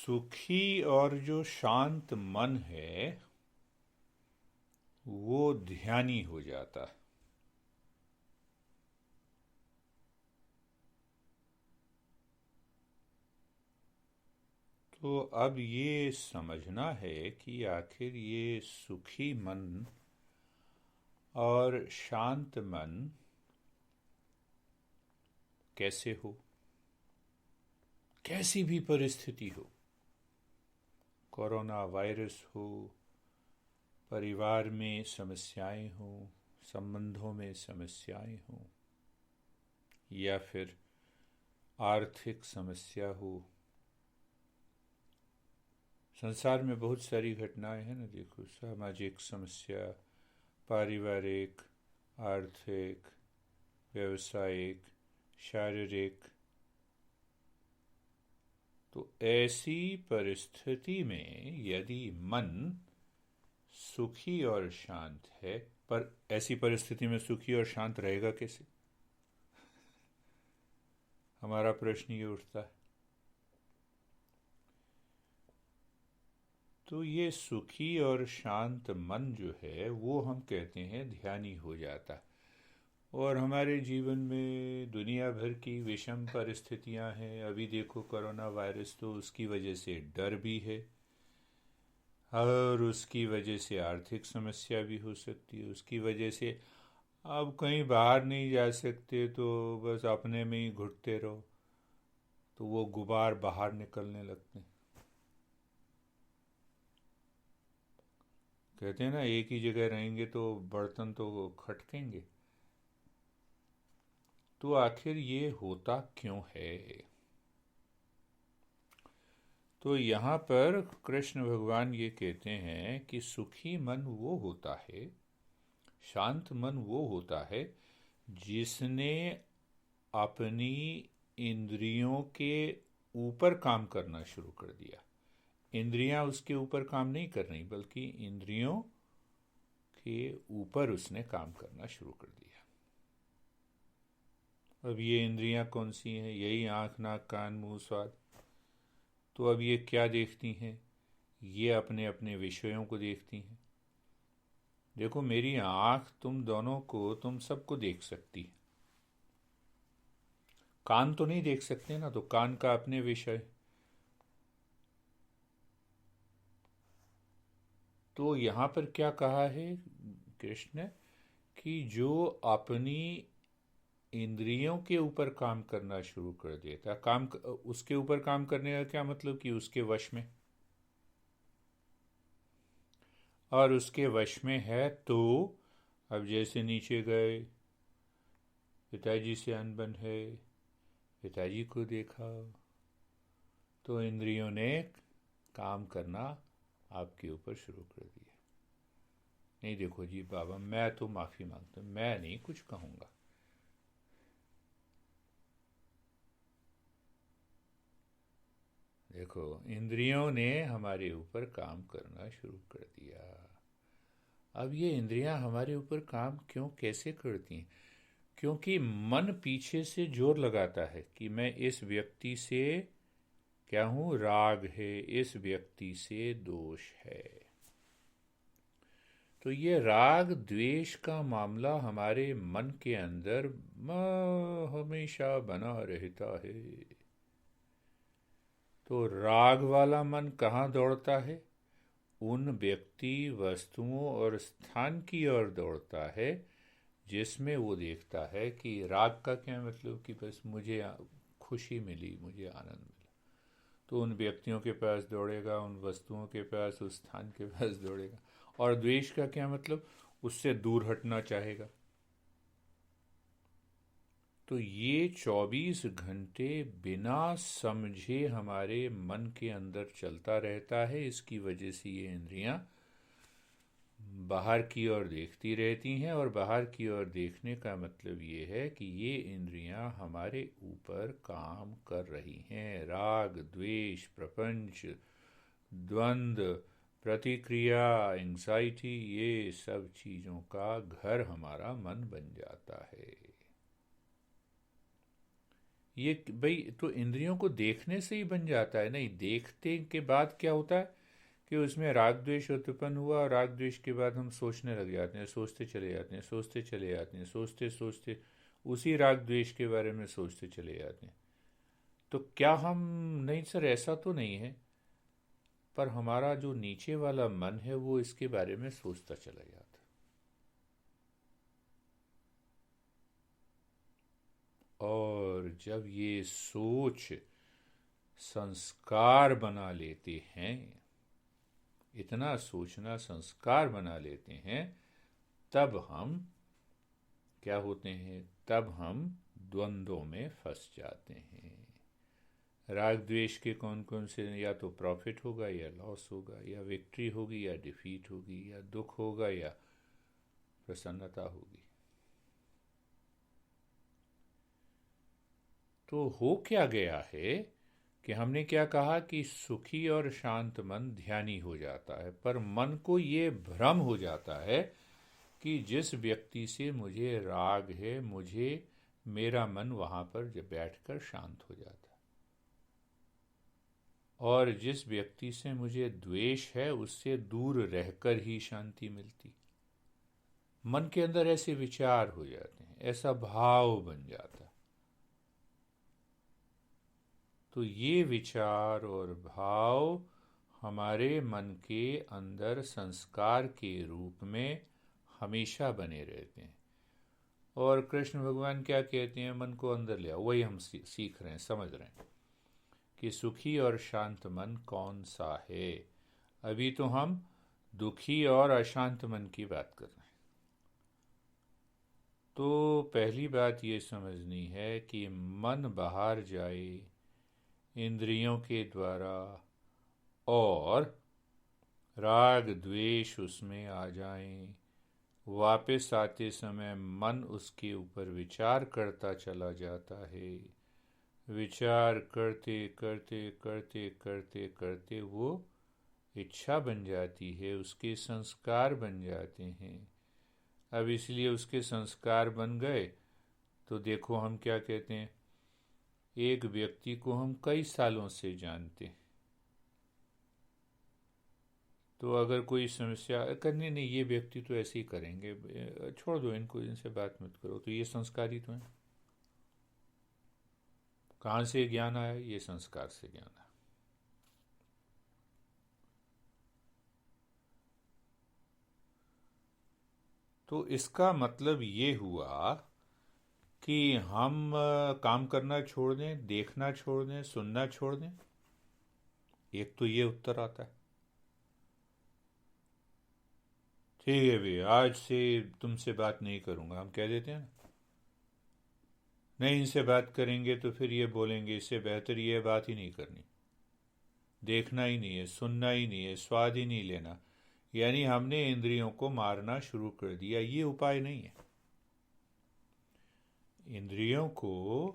सुखी और जो शांत मन है वो ध्यानी हो जाता है। तो अब ये समझना है कि आखिर ये सुखी मन और शांत मन कैसे हो, कैसी भी परिस्थिति हो, कोरोना वायरस हो, परिवार में समस्याएं हो, संबंधों में समस्याएं हो, या फिर आर्थिक समस्या हो। संसार में बहुत सारी घटनाएं हैं ना, देखो, सामाजिक समस्या, पारिवारिक, आर्थिक, व्यवसायिक, शारीरिक। तो ऐसी परिस्थिति में यदि मन सुखी और शांत है, पर ऐसी परिस्थिति में सुखी और शांत रहेगा कैसे? हमारा प्रश्न ये उठता है। तो ये सुखी और शांत मन जो है वो हम कहते हैं ध्यानी हो जाता है। और हमारे जीवन में दुनिया भर की विषम परिस्थितियां हैं। अभी देखो, कोरोना वायरस, तो उसकी वजह से डर भी है और उसकी वजह से आर्थिक समस्या भी हो सकती है। उसकी वजह से अब कहीं बाहर नहीं जा सकते तो बस अपने में ही घुटते रहो, तो वो गुबार बाहर निकलने लगते हैं। कहते हैं ना, एक ही जगह रहेंगे तो बर्तन तो खटकेंगे। तो आखिर ये होता क्यों है? तो यहाँ पर कृष्ण भगवान ये कहते हैं कि सुखी मन वो होता है, शांत मन वो होता है जिसने अपनी इंद्रियों के ऊपर काम करना शुरू कर दिया। इंद्रियां उसके ऊपर काम नहीं कर रही, बल्कि इंद्रियों के ऊपर उसने काम करना शुरू कर दिया। अब ये इंद्रियां कौन सी हैं? यही आँख, नाक, कान, मुंह, स्वाद। तो अब ये क्या देखती हैं? ये अपने अपने विषयों को देखती हैं। देखो, मेरी आँख तुम दोनों को, तुम सबको देख सकती है, कान तो नहीं देख सकते ना, तो कान का अपने विषय। तो यहाँ पर क्या कहा है कृष्ण ने कि जो अपनी इंद्रियों के ऊपर काम करना शुरू कर देता, उसके ऊपर काम करने का क्या मतलब कि उसके वश में, और उसके वश में है। तो अब जैसे नीचे गए, पिताजी से अनबन है, पिताजी को देखा, तो इंद्रियों ने काम करना आपके ऊपर शुरू कर दिया। नहीं, देखो जी बाबा, मैं तो माफ़ी मांगता हूँ, मैं नहीं कुछ कहूँगा। देखो, इंद्रियों ने हमारे ऊपर काम करना शुरू कर दिया। अब ये इंद्रियां हमारे ऊपर काम क्यों, कैसे करती हैं? क्योंकि मन पीछे से जोर लगाता है कि मैं इस व्यक्ति से क्या हूँ, राग है, इस व्यक्ति से दोष है। तो ये राग द्वेष का मामला हमारे मन के अंदर हमेशा बना रहता है। तो राग वाला मन कहाँ दौड़ता है? उन व्यक्ति, वस्तुओं और स्थान की ओर दौड़ता है जिसमें वो देखता है कि राग का क्या मतलब कि बस मुझे खुशी मिली, मुझे आनंद मिला। तो उन व्यक्तियों के पास दौड़ेगा, उन वस्तुओं के पास, उस स्थान के पास दौड़ेगा। और द्वेष का क्या मतलब? उससे दूर हटना चाहेगा। तो ये 24 घंटे बिना समझे हमारे मन के अंदर चलता रहता है। इसकी वजह से ये इंद्रियां बाहर की ओर देखती रहती हैं, और बाहर की ओर देखने का मतलब ये है कि ये इंद्रियां हमारे ऊपर काम कर रही हैं। राग, द्वेष, प्रपंच, द्वंद्व, प्रतिक्रिया, एंग्जाइटी, ये सब चीज़ों का घर हमारा मन बन जाता है। ये भाई तो इंद्रियों को देखने से ही बन जाता है, नहीं देखते के बाद क्या होता है कि उसमें राग द्वेष उत्पन्न हुआ, और राग द्वेष के बाद हम सोचने लग जाते हैं, सोचते चले जाते हैं, सोचते चले जाते हैं, सोचते सोचते उसी राग द्वेष के बारे में सोचते चले जाते हैं। तो क्या हम, नहीं सर ऐसा तो नहीं है, पर हमारा जो नीचे वाला मन है वो इसके बारे में सोचता चला जाता है। और जब ये सोच संस्कार बना लेते हैं, इतना सोचना संस्कार बना लेते हैं, तब हम क्या होते हैं, तब हम द्वंद्वों में फंस जाते हैं। राग द्वेष के कौन कौन से, या तो प्रॉफिट होगा या लॉस होगा, या विक्ट्री होगी या डिफीट होगी, या दुख होगा या प्रसन्नता होगी। तो हो क्या गया है कि हमने क्या कहा कि सुखी और शांत मन ध्यानी हो जाता है, पर मन को ये भ्रम हो जाता है कि जिस व्यक्ति से मुझे राग है, मुझे मेरा मन वहाँ पर जब बैठकर शांत हो जाता है, और जिस व्यक्ति से मुझे द्वेष है उससे दूर रहकर ही शांति मिलती। मन के अंदर ऐसे विचार हो जाते हैं, ऐसा भाव बन जाता है। तो ये विचार और भाव हमारे मन के अंदर संस्कार के रूप में हमेशा बने रहते हैं। और कृष्ण भगवान क्या कहते हैं, मन को अंदर ले आओ, वही हम सीख रहे हैं, समझ रहे हैं कि सुखी और शांत मन कौन सा है। अभी तो हम दुखी और अशांत मन की बात कर रहे हैं। तो पहली बात ये समझनी है कि मन बाहर जाए इंद्रियों के द्वारा, और राग द्वेष उसमें आ जाएं, वापस आते समय मन उसके ऊपर विचार करता चला जाता है, विचार करते करते करते करते करते वो इच्छा बन जाती है, उसके संस्कार बन जाते हैं। अब इसलिए उसके संस्कार बन गए तो देखो हम क्या कहते हैं, एक व्यक्ति को हम कई सालों से जानते हैं, तो अगर कोई समस्या करनी नहीं, ये व्यक्ति तो ऐसे ही करेंगे, छोड़ दो इनको, इनसे बात मत करो, तो ये संस्कार ही तो है। कहाँ से ज्ञान आया, ये संस्कार से ज्ञान आया। तो इसका मतलब ये हुआ कि हम काम करना छोड़ दें, देखना छोड़ दें, सुनना छोड़ दें। एक तो ये उत्तर आता है, ठीक है भैया आज से तुमसे बात नहीं करूंगा, हम कह देते हैं ना। नहीं, इनसे बात करेंगे तो फिर ये बोलेंगे इससे बेहतर ये बात ही नहीं करनी, देखना ही नहीं है, सुनना ही नहीं है, स्वाद ही नहीं लेना। यानी हमने इंद्रियों को मारना शुरू कर दिया। ये उपाय नहीं है। इंद्रियों को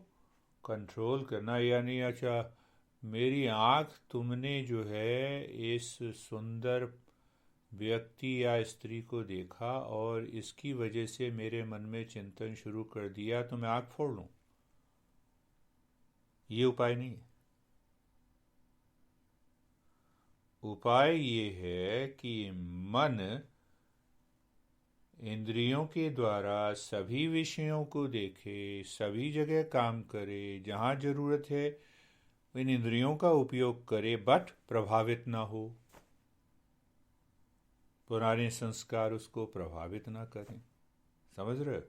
कंट्रोल करना, यानी अच्छा मेरी आँख तुमने जो है इस सुंदर व्यक्ति या स्त्री को देखा और इसकी वजह से मेरे मन में चिंतन शुरू कर दिया, तो मैं आँख फोड़ लूँ, ये उपाय नहीं है। उपाय ये है कि मन इंद्रियों के द्वारा सभी विषयों को देखे, सभी जगह काम करे, जहाँ जरूरत है इन इंद्रियों का उपयोग करे, बट प्रभावित ना हो, पुराने संस्कार उसको प्रभावित ना करें। समझ रहे हो,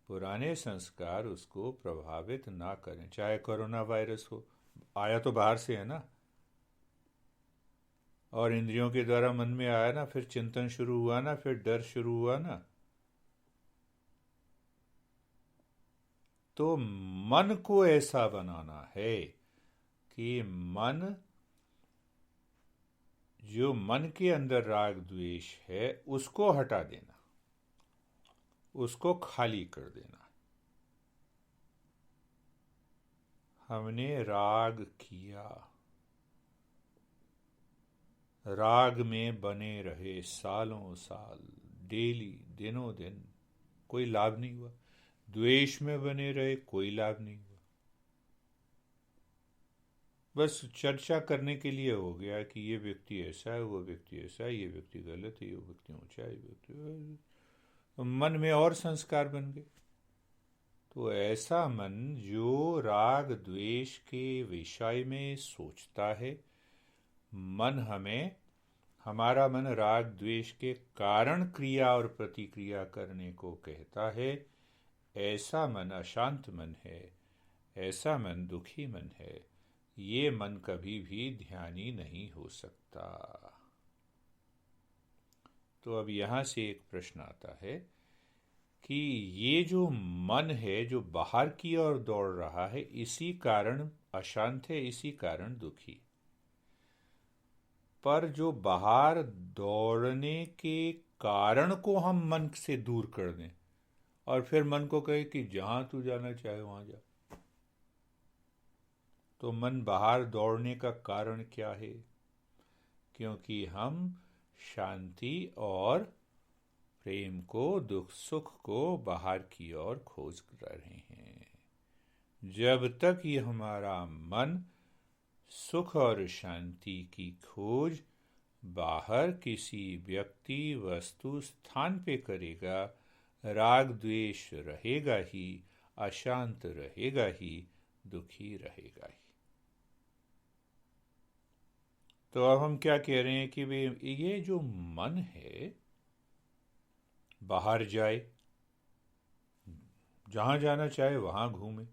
पुराने संस्कार उसको प्रभावित ना करें। चाहे कोरोना वायरस हो, आया तो बाहर से है ना, और इंद्रियों के द्वारा मन में आया ना, फिर चिंतन शुरू हुआ ना, फिर डर शुरू हुआ ना। तो मन को ऐसा बनाना है कि मन, जो मन के अंदर राग द्वेष है उसको हटा देना, उसको खाली कर देना। हमने राग किया, राग में बने रहे सालों साल, डेली, दिनों दिन, कोई लाभ नहीं हुआ। द्वेष में बने रहे, कोई लाभ नहीं हुआ। बस चर्चा करने के लिए हो गया कि ये व्यक्ति ऐसा है, वो व्यक्ति ऐसा है, ये व्यक्ति गलत है, ये व्यक्ति ऊंचा है, ये व्यक्ति, तो मन में और संस्कार बन गए। तो ऐसा मन जो राग द्वेष के विषय में सोचता है, हमारा मन राग द्वेष के कारण क्रिया और प्रतिक्रिया करने को कहता है, ऐसा मन अशांत मन है, ऐसा मन दुखी मन है। ये मन कभी भी ध्यानी नहीं हो सकता। तो अब यहाँ से एक प्रश्न आता है कि ये जो मन है जो बाहर की ओर दौड़ रहा है, इसी कारण अशांत है, इसी कारण दुखी। पर जो बाहर दौड़ने के कारण को हम मन से दूर कर दें और फिर मन को कहे कि जहां तू जाना चाहे वहां जा, तो मन बाहर दौड़ने का कारण क्या है? क्योंकि हम शांति और प्रेम को, दुख सुख को बाहर की ओर खोज रहे हैं। जब तक ये हमारा मन सुख और शांति की खोज बाहर किसी व्यक्ति, वस्तु, स्थान पे करेगा, राग द्वेष रहेगा ही, अशांत रहेगा ही, दुखी रहेगा ही। तो अब हम क्या कह रहे हैं कि ये जो मन है बाहर जाए, जहां जाना चाहे वहां घूमे,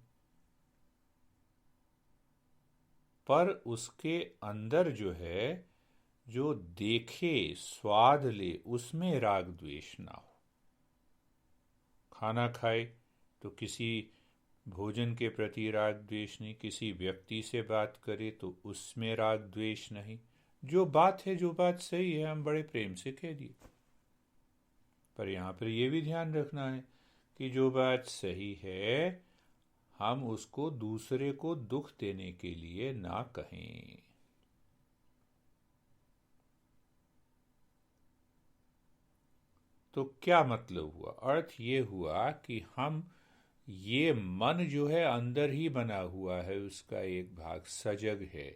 पर उसके अंदर जो है, जो देखे, स्वाद ले, उसमें राग द्वेष ना हो। खाना खाए तो किसी भोजन के प्रति राग द्वेष नहीं, किसी व्यक्ति से बात करे तो उसमें राग द्वेष नहीं। जो बात है, जो बात सही है, हम बड़े प्रेम से कह दिए। पर यहाँ पर यह भी ध्यान रखना है कि जो बात सही है, हम उसको दूसरे को दुख देने के लिए ना कहें। तो क्या मतलब हुआ? अर्थ ये हुआ कि हम, ये मन जो है अंदर ही बना हुआ है, उसका एक भाग सजग है,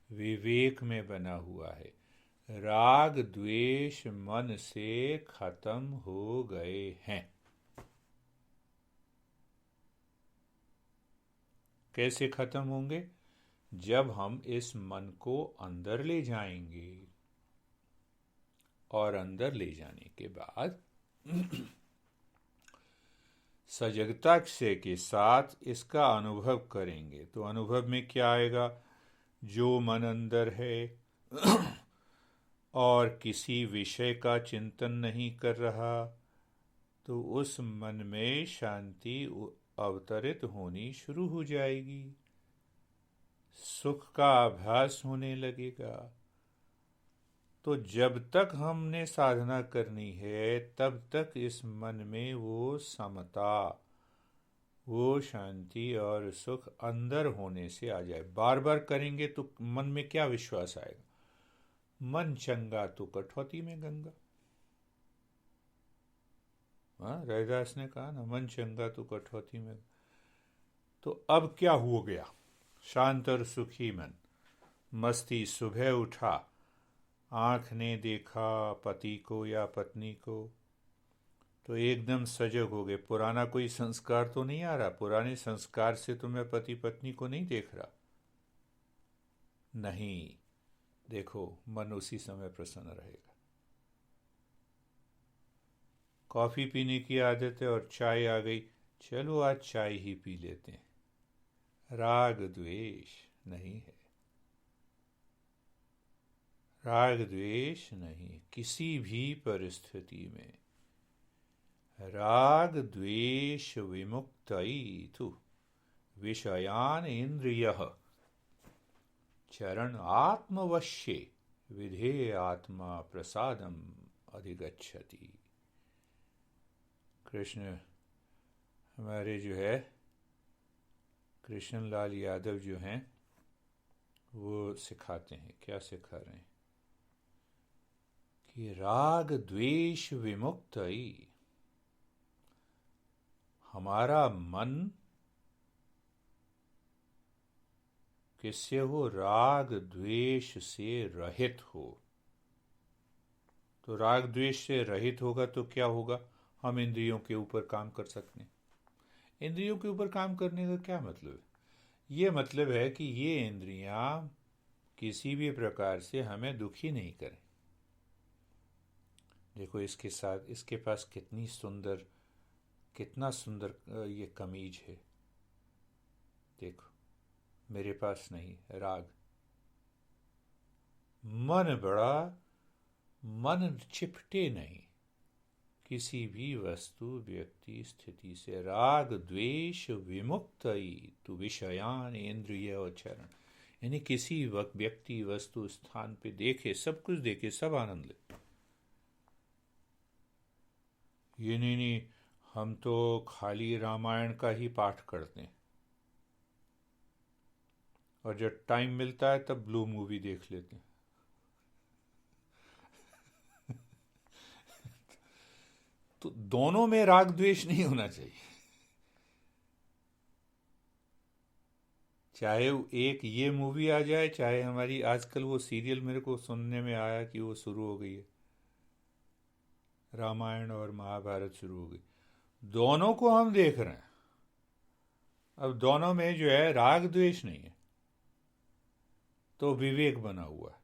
विवेक में बना हुआ है। राग द्वेष मन से खत्म हो गए हैं। कैसे खत्म होंगे? जब हम इस मन को अंदर ले जाएंगे, और अंदर ले जाने के बाद सजगता से के साथ इसका अनुभव करेंगे। तो अनुभव में क्या आएगा? जो मन अंदर है और किसी विषय का चिंतन नहीं कर रहा, तो उस मन में शांति अवतरित होनी शुरू हो जाएगी, सुख का आभास होने लगेगा। तो जब तक हमने साधना करनी है, तब तक इस मन में वो समता, वो शांति और सुख अंदर होने से आ जाए। बार बार करेंगे तो मन में क्या विश्वास आएगा? मन चंगा तो कठौती में गंगा। हाँ, रैदास ने कहा ना, मन चंगा तो कठौती में। तो अब क्या हो गया? शांत और सुखी मन, मस्ती। सुबह उठा, आँख ने देखा पति को या पत्नी को, तो एकदम सजग हो गए। पुराना कोई संस्कार तो नहीं आ रहा, पुराने संस्कार से तो मैं पति पत्नी को नहीं देख रहा। नहीं, देखो, मन उसी समय प्रसन्न रहेगा। कॉफ़ी पीने की आदत है और चाय आ गई, चलो आज चाय ही पी लेते हैं। राग द्वेष नहीं है, राग द्वेष नहीं। किसी भी परिस्थिति में राग द्वेष विमुक्तैतु विषयान इंद्रियः चरण आत्मवश्ये विधेय आत्मा प्रसादम अधिगच्छति। कृष्ण हमारे जो है कृष्णलाल यादव जो हैं, वो सिखाते हैं। क्या सिखा रहे हैं? कि राग द्वेष विमुक्त ही हमारा मन किससे हो? राग द्वेष से रहित हो। तो राग द्वेष से रहित होगा तो क्या होगा? हम इंद्रियों के ऊपर काम कर सकते हैं। इंद्रियों के ऊपर काम करने का क्या मतलब है? ये मतलब है कि ये इंद्रियां किसी भी प्रकार से हमें दुखी नहीं करें। देखो इसके साथ, इसके पास कितना सुंदर ये कमीज है। देखो मेरे पास नहीं, राग। मन चिपटे नहीं किसी भी वस्तु व्यक्ति स्थिति से। राग द्वेष विमुक्त तु विषयान इंद्रिय चरण। यानी किसी व्यक्ति वस्तु स्थान पे देखे, सब कुछ देखे, सब आनंद ले। ये नहीं, हम तो खाली रामायण का ही पाठ करते हैं और जब टाइम मिलता है तब ब्लू मूवी देख लेते हैं। तो दोनों में राग द्वेष नहीं होना चाहिए। चाहे एक ये मूवी आ जाए, चाहे हमारी आजकल वो सीरियल, मेरे को सुनने में आया कि वो शुरू हो गई है, रामायण और महाभारत शुरू हो गई। दोनों को हम देख रहे हैं। अब दोनों में जो है राग द्वेष नहीं है, तो विवेक बना हुआ है।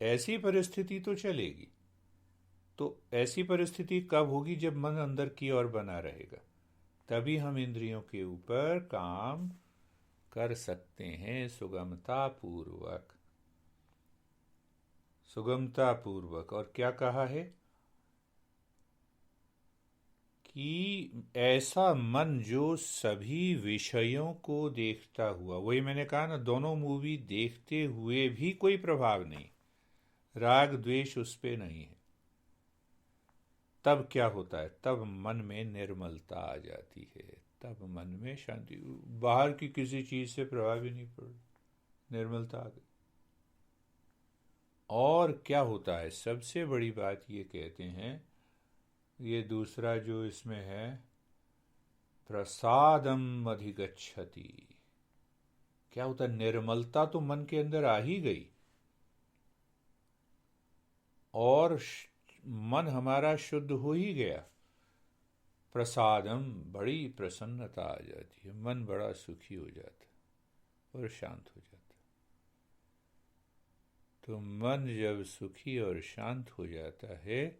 ऐसी परिस्थिति तो चलेगी। तो ऐसी परिस्थिति कब होगी? जब मन अंदर की ओर बना रहेगा, तभी हम इंद्रियों के ऊपर काम कर सकते हैं सुगमता पूर्वक। सुगमता पूर्वक। और क्या कहा है कि ऐसा मन जो सभी विषयों को देखता हुआ, वही मैंने कहा ना, दोनों मूवी देखते हुए भी कोई प्रभाव नहीं, राग द्वेष उस पे नहीं है, तब क्या होता है? तब मन में निर्मलता आ जाती है, तब मन में शांति। बाहर की किसी चीज से प्रभाव ही नहीं पड़ रहा, निर्मलता आ गई। और क्या होता है? सबसे बड़ी बात ये कहते हैं, ये दूसरा जो इसमें है, प्रसादम अधिगच्छति। क्या होता है? निर्मलता तो मन के अंदर आ ही गई और मन हमारा शुद्ध हो ही गया। प्रसादम, बड़ी प्रसन्नता आ जाती है, मन बड़ा सुखी हो जाता है और शांत हो जाता है। तो मन जब सुखी और शांत हो जाता है,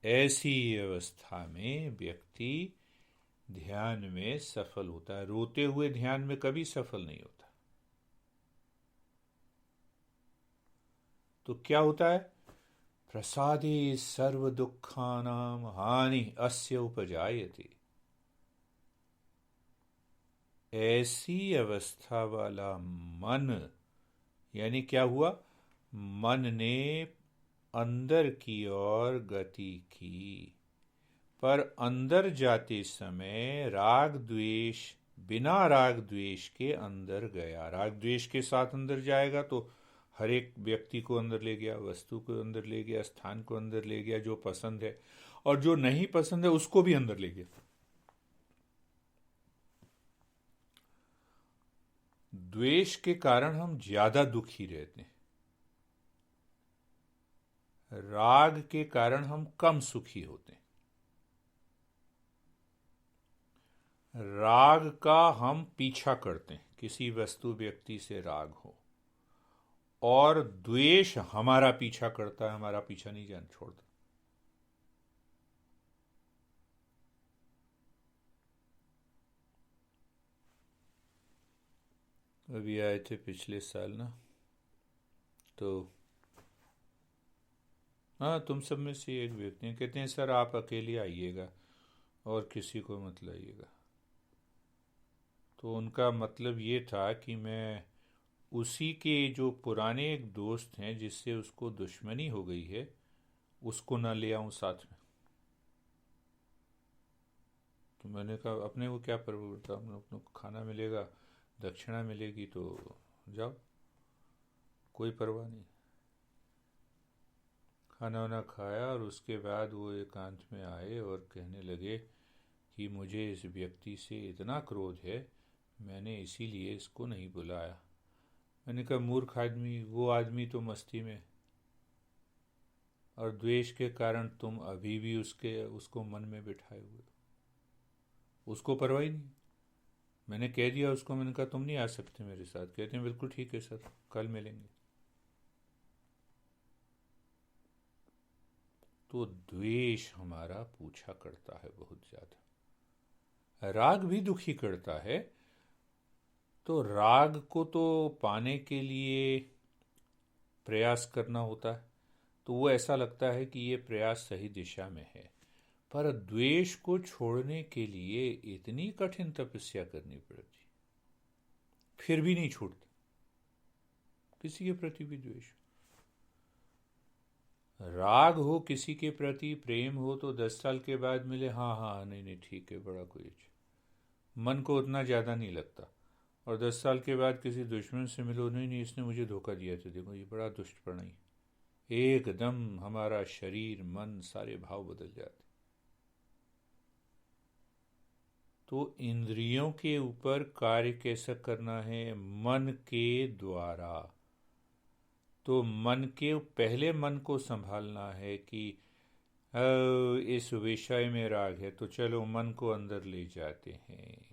ऐसी अवस्था में व्यक्ति ध्यान में सफल होता है। रोते हुए ध्यान में कभी सफल नहीं होता। तो क्या होता है? प्रसादे सर्व दुखानाम हानि अस्य उपजायते। ऐसी अवस्था वाला मन, यानी क्या हुआ? मन ने अंदर की ओर गति की, पर अंदर जाते समय राग द्वेष, बिना राग द्वेष के अंदर गया। राग द्वेष के साथ अंदर जाएगा तो हर एक व्यक्ति को अंदर ले गया, वस्तु को अंदर ले गया, स्थान को अंदर ले गया, जो पसंद है, और जो नहीं पसंद है उसको भी अंदर ले गया। द्वेष के कारण हम ज्यादा दुखी रहते हैं, राग के कारण हम कम सुखी होते हैं। राग का हम पीछा करते हैं, किसी वस्तु व्यक्ति से राग हो, और द्वेष हमारा पीछा करता है, हमारा पीछा नहीं जान छोड़ता। अभी आए थे पिछले साल ना, तो हाँ, तुम सब में से एक व्यक्ति हैं, कहते हैं सर आप अकेले आइएगा और किसी को मत लाइएगा। तो उनका मतलब ये था कि मैं उसी के जो पुराने एक दोस्त हैं जिससे उसको दुश्मनी हो गई है, उसको ना ले आऊं साथ में। तो मैंने कहा अपने को क्या परवाह पड़ता, अपने को खाना मिलेगा, दक्षिणा मिलेगी, तो जाओ, कोई परवाह नहीं। खाना वाना खाया और उसके बाद वो एकांत में आए और कहने लगे कि मुझे इस व्यक्ति से इतना क्रोध है, मैंने इसीलिए इसको नहीं बुलाया। मैंने कहा मूर्ख आदमी, वो आदमी तो मस्ती में, और द्वेष के कारण तुम अभी भी उसको मन में बिठाए हुए हो। उसको परवाह ही नहीं। मैंने कह दिया उसको, मैंने कहा तुम नहीं आ सकते मेरे साथ। कहते हैं बिल्कुल ठीक है सर, कल मिलेंगे। तो द्वेष हमारा पूछा करता है बहुत ज्यादा। राग भी दुखी करता है। तो राग को तो पाने के लिए प्रयास करना होता है, तो वो ऐसा लगता है कि ये प्रयास सही दिशा में है। पर द्वेष को छोड़ने के लिए इतनी कठिन तपस्या करनी पड़ती, फिर भी नहीं छूटता किसी के प्रति भी द्वेष। राग हो किसी के प्रति, प्रेम हो, तो 10 साल के बाद मिले, हाँ हाँ नहीं नहीं ठीक है, बड़ा कोई मन को उतना ज़्यादा नहीं लगता। और 10 साल के बाद किसी दुश्मन से मिलो, नहीं नहीं इसने मुझे धोखा दिया था, देखो ये बड़ा दुष्ट प्राणी। एकदम हमारा शरीर मन सारे भाव बदल जाते। तो इंद्रियों के ऊपर कार्य कैसे करना है? मन के द्वारा। तो पहले मन को संभालना है कि इस विषय में राग है, तो चलो मन को अंदर ले जाते हैं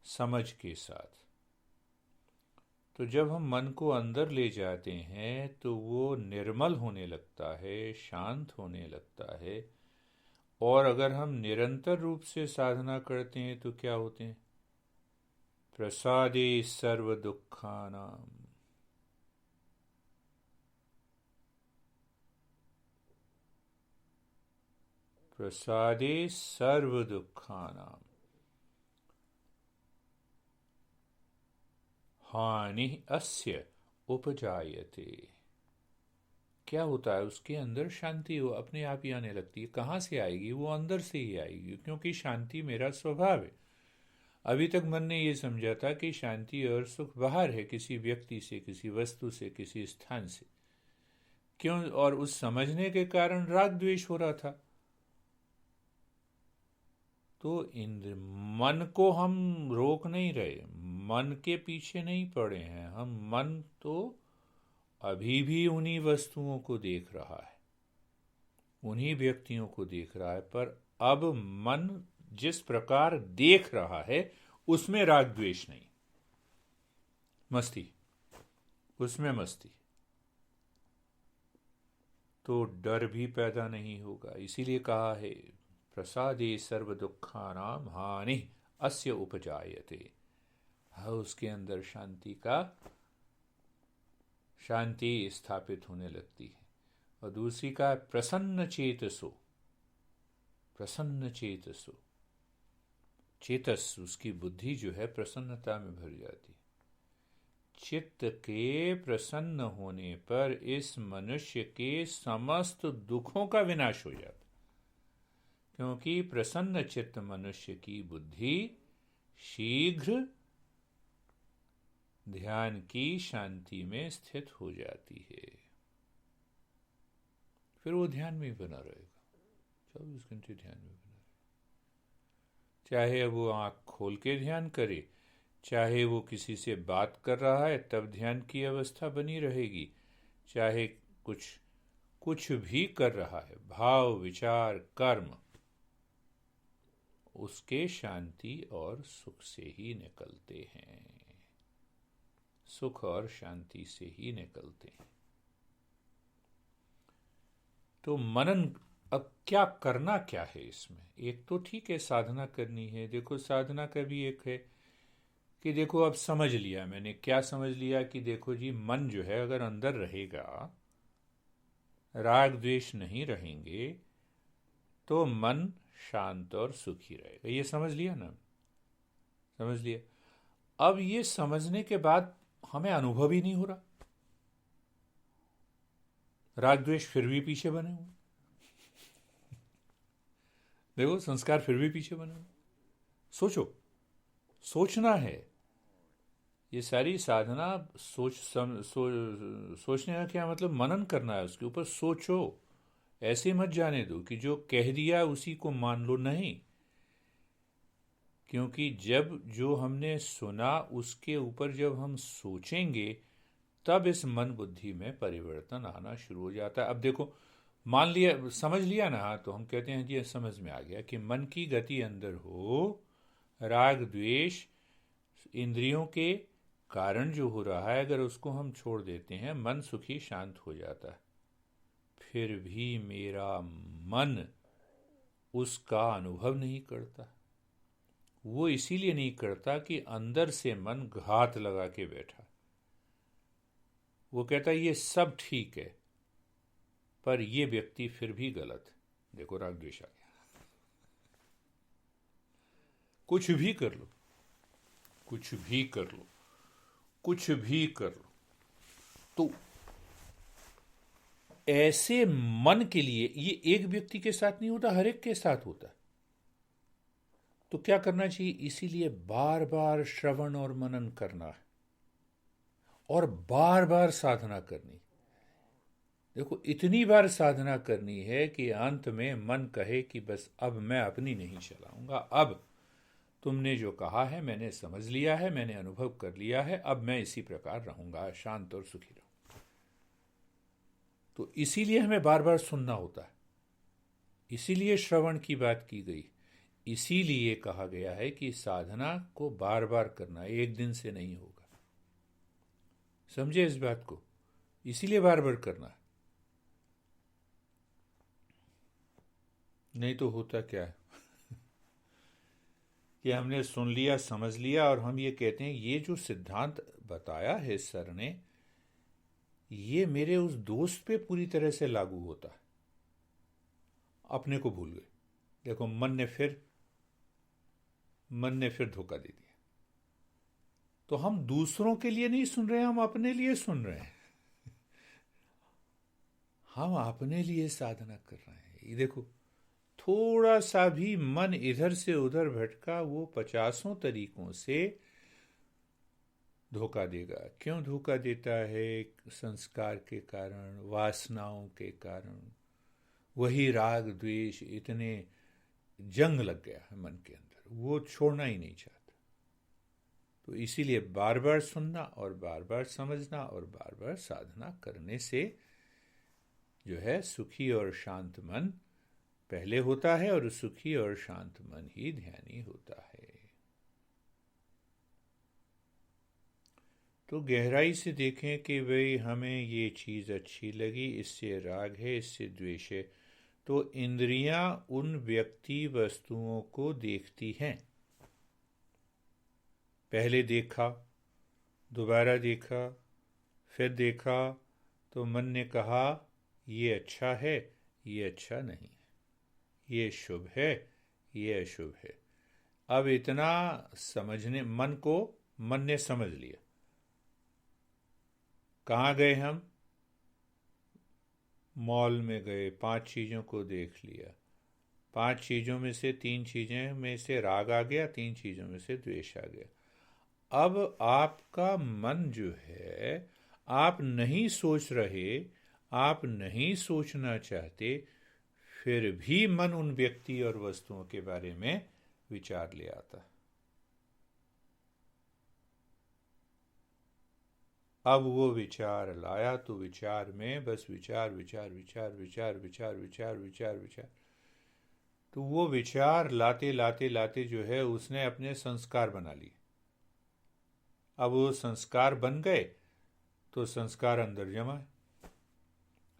समझ के साथ। तो जब हम मन को अंदर ले जाते हैं तो वो निर्मल होने लगता है, शांत होने लगता है। और अगर हम निरंतर रूप से साधना करते हैं तो क्या होते हैं? प्रसादे सर्व दुखानाम। प्रसादे सर्व दुखानाम हानि अस्य उपजायते। क्या होता है? उसके अंदर शांति वो अपने आप ही आने लगती है। कहाँ से आएगी? वो अंदर से ही आएगी, क्योंकि शांति मेरा स्वभाव है। अभी तक मन ने ये समझा था कि शांति और सुख बाहर है, किसी व्यक्ति से, किसी वस्तु से, किसी स्थान से। क्यों? और उस समझने के कारण राग द्वेष हो रहा था। तो इंद्र मन को हम रोक नहीं रहे, मन के पीछे नहीं पड़े हैं हम। मन तो अभी भी उन्हीं वस्तुओं को देख रहा है, उन्हीं व्यक्तियों को देख रहा है। पर अब मन जिस प्रकार देख रहा है उसमें राग द्वेष नहीं, मस्ती, उसमें मस्ती। तो डर भी पैदा नहीं होगा। इसीलिए कहा है प्रसादे सर्व दुखानाम हानि अस्य उपजायते। उसके अंदर शांति स्थापित होने लगती है। और दूसरी का प्रसन्न चेतसो। प्रसन्न चेतसो, चेतस उसकी बुद्धि जो है प्रसन्नता में भर जाती है। चित्त के प्रसन्न होने पर इस मनुष्य के समस्त दुखों का विनाश हो जाता, क्योंकि प्रसन्न चित्त मनुष्य की बुद्धि शीघ्र ध्यान की शांति में स्थित हो जाती है। फिर वो ध्यान में बना रहेगा, 24 घंटे ध्यान में बना रहेगा। चाहे वो आँख खोल के ध्यान करे, चाहे वो किसी से बात कर रहा है तब ध्यान की अवस्था बनी रहेगी, चाहे कुछ भी कर रहा है, भाव विचार कर्म, उसके शांति और सुख से ही निकलते हैं। सुख और शांति से ही निकलते हैं। तो मनन, अब क्या करना क्या है इसमें? एक तो ठीक है साधना करनी है। देखो साधना का भी एक है कि देखो अब समझ लिया मैंने। क्या समझ लिया? कि देखो जी मन जो है अगर अंदर रहेगा, राग द्वेष नहीं रहेंगे, तो मन शांत और सुखी रहेगा। ये समझ लिया ना? समझ लिया। अब ये समझने के बाद हमें अनुभव ही नहीं हो रहा, राग द्वेष फिर भी पीछे बने हुए। देखो संस्कार फिर भी पीछे बने हुए। सोचो, सोचना है। ये सारी साधना सोचने का क्या मतलब? मनन करना है, उसके ऊपर सोचो। ऐसे मत जाने दो कि जो कह दिया उसी को मान लो। नहीं, क्योंकि जब जो हमने सुना उसके ऊपर जब हम सोचेंगे तब इस मन बुद्धि में परिवर्तन आना शुरू हो जाता है। अब देखो, मान लिया, समझ लिया ना, तो हम कहते हैं जी समझ में आ गया कि मन की गति अंदर हो, राग द्वेष इंद्रियों के कारण जो हो रहा है, अगर उसको हम छोड़ देते हैं मन सुखी शांत हो जाता है। फिर भी मेरा मन उसका अनुभव नहीं करता। वो इसीलिए नहीं करता कि अंदर से मन घात लगा के बैठा। वो कहता है ये सब ठीक है, पर ये व्यक्ति फिर भी गलत। देखो, राग द्वेष आ गया। कुछ भी कर लो, कुछ भी कर लो, कुछ भी कर लो, तो ऐसे मन के लिए ये एक व्यक्ति के साथ नहीं होता, हर एक के साथ होता है। तो क्या करना चाहिए? इसीलिए बार बार श्रवण और मनन करना है और बार बार साधना करनी। देखो, इतनी बार साधना करनी है कि अंत में मन कहे कि बस अब मैं अपनी नहीं चलाऊंगा, अब तुमने जो कहा है मैंने समझ लिया है, मैंने अनुभव कर लिया है, अब मैं इसी प्रकार रहूंगा, शांत और सुखी रहूंगा। तो इसीलिए हमें बार बार सुनना होता है, इसीलिए श्रवण की बात की गई, इसीलिए कहा गया है कि साधना को बार बार करना, एक दिन से नहीं होगा। समझे इस बात को? इसीलिए बार बार करना है। नहीं तो होता क्या है कि हमने सुन लिया, समझ लिया, और हम ये कहते हैं ये जो सिद्धांत बताया है सर ने, ये मेरे उस दोस्त पे पूरी तरह से लागू होता है। अपने को भूल गए। देखो, मन ने फिर धोखा दे दिया। तो हम दूसरों के लिए नहीं सुन रहे हैं, हम अपने लिए सुन रहे हैं। हम अपने लिए साधना कर रहे हैं। ये देखो, थोड़ा सा भी मन इधर से उधर भटका, वो 50 तरीकों से धोखा देगा। क्यों धोखा देता है? संस्कार के कारण, वासनाओं के कारण। वही राग द्वेष इतने जंग लग गया है मन के अंदर, वो छोड़ना ही नहीं चाहता। तो इसीलिए बार बार सुनना और बार बार समझना और बार बार साधना करने से जो है सुखी और शांत मन पहले होता है, और सुखी और शांत मन ही ध्यानी होता है। तो गहराई से देखें कि भाई हमें ये चीज़ अच्छी लगी, इससे राग है, इससे द्वेष है। तो इंद्रियां उन व्यक्ति वस्तुओं को देखती हैं। पहले देखा, दोबारा देखा, फिर देखा, तो मन ने कहा ये अच्छा है, ये अच्छा नहीं है, ये शुभ है, ये अशुभ है। अब इतना समझने, मन ने समझ लिया। कहाँ गए हम? मॉल में गए, 5 चीज़ों को देख लिया। 5 चीज़ों में से 3 चीज़ें में से राग आ गया, 3 चीज़ों में से द्वेष आ गया। अब आपका मन जो है, आप नहीं सोच रहे, आप नहीं सोचना चाहते, फिर भी मन उन व्यक्ति और वस्तुओं के बारे में विचार ले आता है। अब वो विचार लाया तो विचार में बस विचार विचार विचार विचार विचार विचार विचार विचार, तो वो विचार लाते लाते लाते जो है उसने अपने संस्कार बना लिए। अब वो संस्कार बन गए तो संस्कार अंदर जमा है।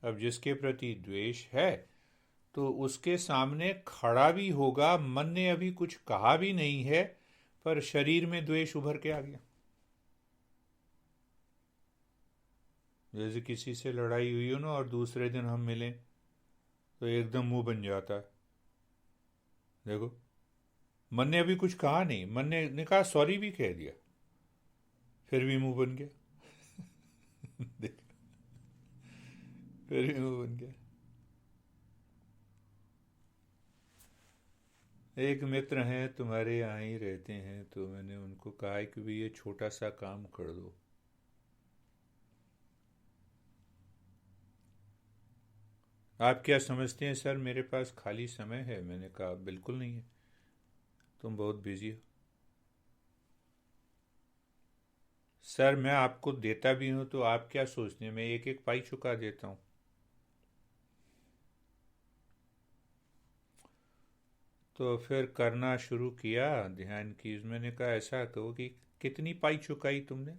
अब जिसके प्रति द्वेष है तो उसके सामने खड़ा भी होगा, मन ने अभी कुछ कहा भी नहीं है, पर शरीर में द्वेष उभर के आ गया। जैसे किसी से लड़ाई हुई हो ना और दूसरे दिन हम मिलें तो एकदम मुंह बन जाता है। देखो, मन ने अभी कुछ कहा नहीं, मन ने कहा सॉरी भी कह दिया, फिर भी मुंह बन गया। देखो, फिर भी मुंह बन गया। एक मित्र हैं, तुम्हारे यहाँ ही रहते हैं, तो मैंने उनको कहा कि भी ये छोटा सा काम कर दो। आप क्या समझते हैं सर मेरे पास खाली समय है? मैंने कहा बिल्कुल नहीं है, तुम बहुत बिजी हो। सर मैं आपको देता भी हूँ तो आप क्या सोचते हैं मैं एक एक पाई चुका देता हूँ। तो फिर करना शुरू किया ध्यान की। मैंने कहा ऐसा कहो कि कितनी पाई चुकाई तुमने।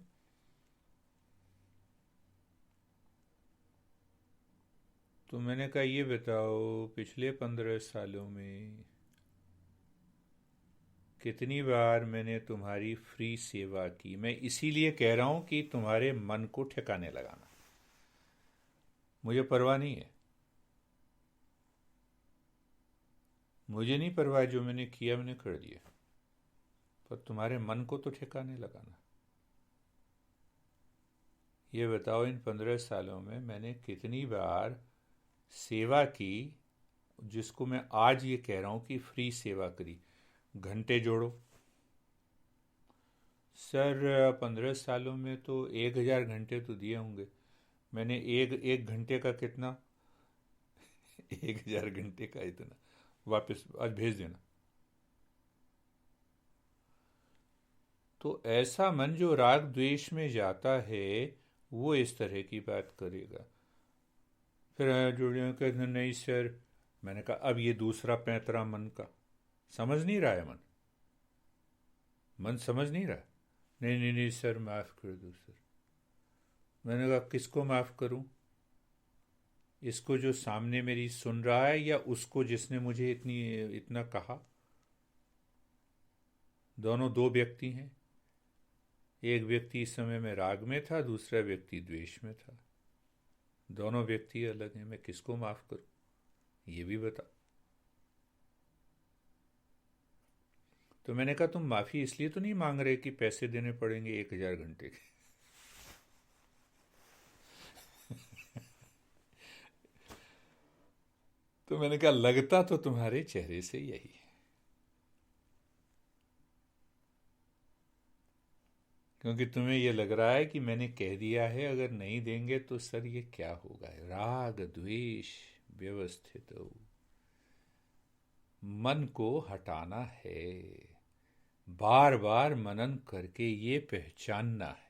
तो मैंने कहा ये बताओ पिछले 15 सालों में कितनी बार मैंने तुम्हारी फ्री सेवा की। मैं इसीलिए कह रहा हूँ कि तुम्हारे मन को ठिकाने लगाना। मुझे परवाह नहीं है। मुझे नहीं परवाह, जो मैंने किया मैंने कर दिया। पर तुम्हारे मन को तो ठिकाने लगाना। ये बताओ इन 15 सालों में मैंने कितनी बार सेवा की, जिसको मैं आज ये कह रहा हूँ कि फ्री सेवा करी। घंटे जोड़ो। सर 15 सालों में तो 1000 घंटे तो दिए होंगे। मैंने एक एक घंटे का कितना 1000 घंटे का इतना वापस आज भेज देना। तो ऐसा मन जो राग द्वेष में जाता है वो इस तरह की बात करेगा। फिर जुड़ियों कहते नहीं सर। मैंने कहा अब ये दूसरा पैंतरा मन का समझ नहीं रहा है। मन मन समझ नहीं रहा। नहीं नहीं नहीं सर माफ़ कर दो सर। मैंने कहा किसको माफ़ करूं? इसको जो सामने मेरी सुन रहा है या उसको जिसने मुझे इतना कहा? दोनों दो व्यक्ति हैं। एक व्यक्ति इस समय में राग में था, दूसरा व्यक्ति द्वेष में था। दोनों व्यक्ति अलग हैं। मैं किसको माफ़ करूं ये भी बता। तो मैंने कहा तुम माफ़ी इसलिए तो नहीं मांग रहे कि पैसे देने पड़ेंगे 1000 घंटे के? तो मैंने कहा लगता तो तुम्हारे चेहरे से यही है, क्योंकि तुम्हें यह लग रहा है कि मैंने कह दिया है अगर नहीं देंगे तो सर ये क्या होगा। राग द्वेष व्यवस्थित हो। मन को हटाना है। बार बार मनन करके ये पहचानना है।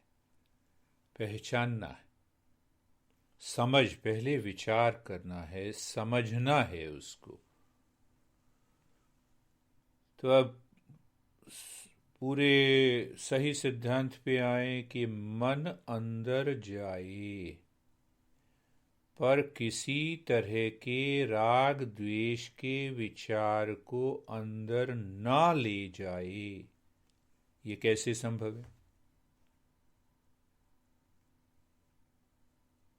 पहचानना है। समझ, पहले विचार करना है, समझना है उसको। तो अब पूरे सही सिद्धांत पे आए कि मन अंदर जाए पर किसी तरह के राग द्वेष के विचार को अंदर ना ले जाए। ये कैसे संभव है?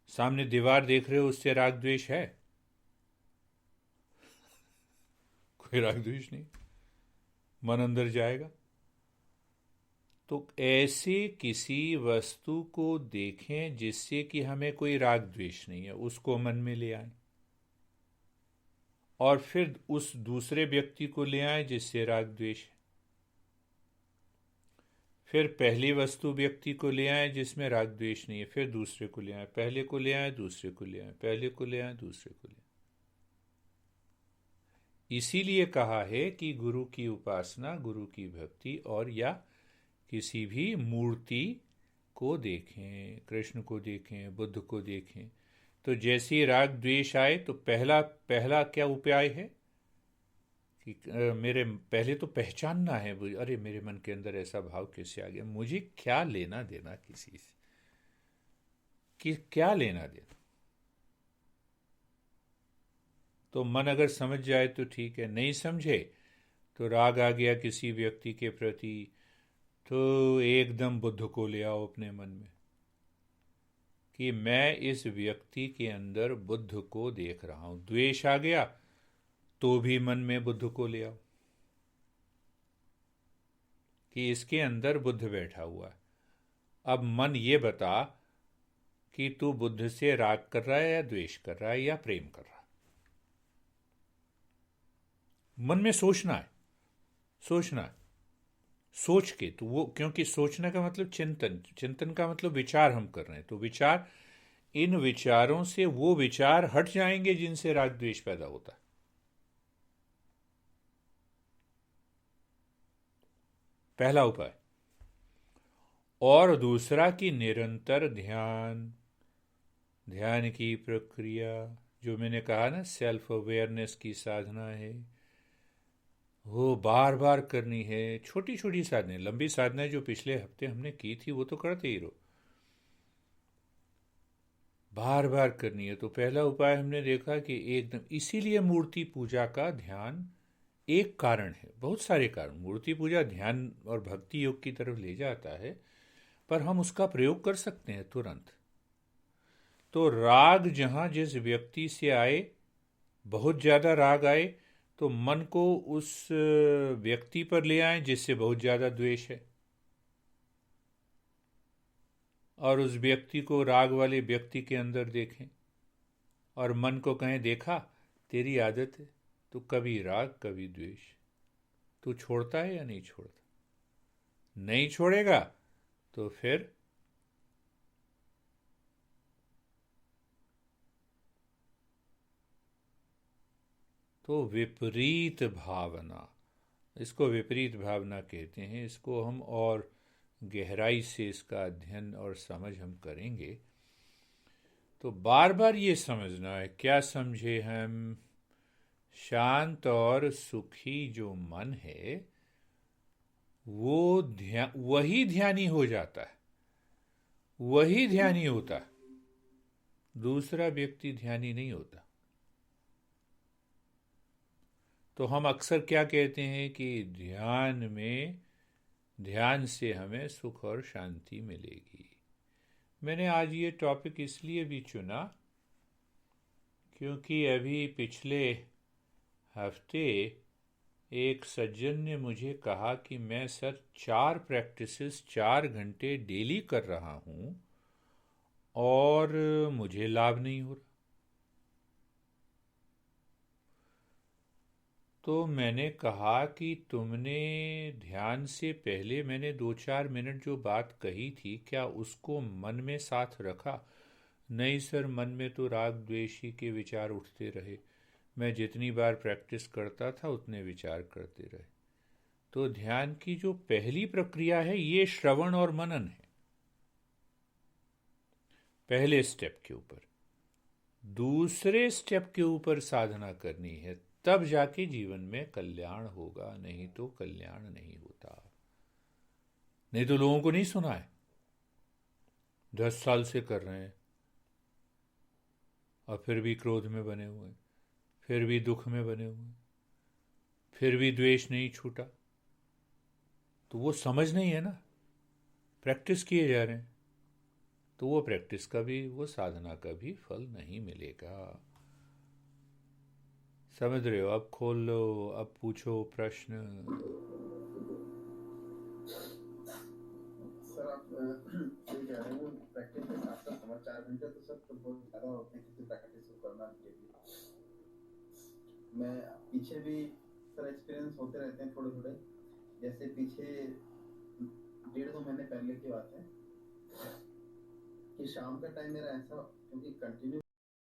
सामने दीवार देख रहे हो, उससे राग द्वेष है? कोई राग द्वेष नहीं। मन अंदर जाएगा। तो ऐसे किसी वस्तु को देखें जिससे कि हमें कोई राग द्वेष नहीं है, उसको मन में ले आए। और फिर उस दूसरे व्यक्ति को ले आए जिससे राग द्वेष है। फिर पहली वस्तु व्यक्ति को ले आए जिसमें राग द्वेष नहीं है। फिर दूसरे को ले आए, पहले को ले आए, दूसरे को ले आए, पहले को ले आए, दूसरे को ले आए। इसीलिए कहा है कि गुरु की उपासना, गुरु की भक्ति और या किसी भी मूर्ति को देखें, कृष्ण को देखें, बुद्ध को देखें, तो जैसे ही राग द्वेष आए तो पहला पहला क्या उपाय है कि मेरे पहले तो पहचानना है। अरे मेरे मन के अंदर ऐसा भाव कैसे आ गया, मुझे क्या लेना देना किसी से, कि क्या लेना देना। तो मन अगर समझ जाए तो ठीक है, नहीं समझे तो राग आ गया किसी व्यक्ति के प्रति, तो एकदम बुद्ध को ले आओ अपने मन में कि मैं इस व्यक्ति के अंदर बुद्ध को देख रहा हूं। द्वेष आ गया तो भी मन में बुद्ध को ले आओ कि इसके अंदर बुद्ध बैठा हुआ है। अब मन ये बता कि तू बुद्ध से राग कर रहा है या द्वेष कर रहा है या प्रेम कर रहा है। मन में सोचना है। सोचना है। सोच के तो वो, क्योंकि सोचने का मतलब चिंतन, चिंतन का मतलब विचार हम कर रहे हैं, तो विचार, इन विचारों से वो विचार हट जाएंगे जिनसे राग द्वेष पैदा होता है। पहला उपाय। और दूसरा कि निरंतर ध्यान, ध्यान की प्रक्रिया, जो मैंने कहा ना सेल्फ अवेयरनेस की साधना है, वो बार बार करनी है। छोटी छोटी साधनाएं, लंबी साधनाएं जो पिछले हफ्ते हमने की थी वो तो करते ही रहो, बार बार करनी है। तो पहला उपाय हमने देखा कि एकदम, इसीलिए मूर्ति पूजा का ध्यान एक कारण है, बहुत सारे कारण। मूर्ति पूजा ध्यान और भक्ति योग की तरफ ले जाता है, पर हम उसका प्रयोग कर सकते हैं तुरंत। तो राग जहाँ जिस व्यक्ति से आए, बहुत ज़्यादा राग आए, तो मन को उस व्यक्ति पर ले आए जिससे बहुत ज़्यादा द्वेष है, और उस व्यक्ति को राग वाले व्यक्ति के अंदर देखें, और मन को कहें देखा, तेरी आदत है, तो कभी राग कभी द्वेष। तू छोड़ता है या नहीं छोड़ता? नहीं छोड़ेगा तो फिर तो विपरीत भावना, इसको विपरीत भावना कहते हैं। इसको हम और गहराई से इसका अध्ययन और समझ हम करेंगे। तो बार बार ये समझना है, क्या समझे हम? शांत और सुखी जो मन है वो वही ध्यानी हो जाता है, वही ध्यानी होता है, दूसरा व्यक्ति ध्यानी नहीं होता। तो हम अक्सर क्या कहते हैं कि ध्यान से हमें सुख और शांति मिलेगी। मैंने आज ये टॉपिक इसलिए भी चुना क्योंकि अभी पिछले हफ्ते एक सज्जन ने मुझे कहा कि मैं सर 4 प्रैक्टिसेस 4 घंटे डेली कर रहा हूँ और मुझे लाभ नहीं हो रहा। तो मैंने कहा कि तुमने ध्यान से पहले मैंने 2-4 मिनट जो बात कही थी, क्या उसको मन में साथ रखा? नहीं सर, मन में तो राग द्वेषी के विचार उठते रहे। मैं जितनी बार प्रैक्टिस करता था उतने विचार करते रहे। तो ध्यान की जो पहली प्रक्रिया है ये श्रवण और मनन है, पहले स्टेप के ऊपर। दूसरे स्टेप के ऊपर साधना करनी है, तब जाके जीवन में कल्याण होगा, नहीं तो कल्याण नहीं होता। नहीं तो लोगों को नहीं सुना है, 10 साल से कर रहे हैं और फिर भी क्रोध में बने हुए हैं, फिर भी दुख में बने हुए हैं, फिर भी द्वेष नहीं छूटा। तो वो समझ नहीं है ना, प्रैक्टिस किए जा रहे हैं, तो वो प्रैक्टिस का भी, वो साधना का भी फल नहीं मिलेगा। समझ रहे हो? अब खोल लो, अब पूछो प्रश्न। सर आप सही कह रहे हैं, प्रैक्टिस के साथ साथ हमारे 4 घंटे तो सर तो बहुत ज़्यादा होते हैं किसी प्रैक्टिस को करना के लिए। मैं पीछे भी सर एक्सपीरियंस होते रहते हैं थोड़े थोड़े। जैसे पीछे 1.5-2 महीने पहले की बात है कि शाम का टाइम मेरा ऐसा, क्योंकि कंटिन्यू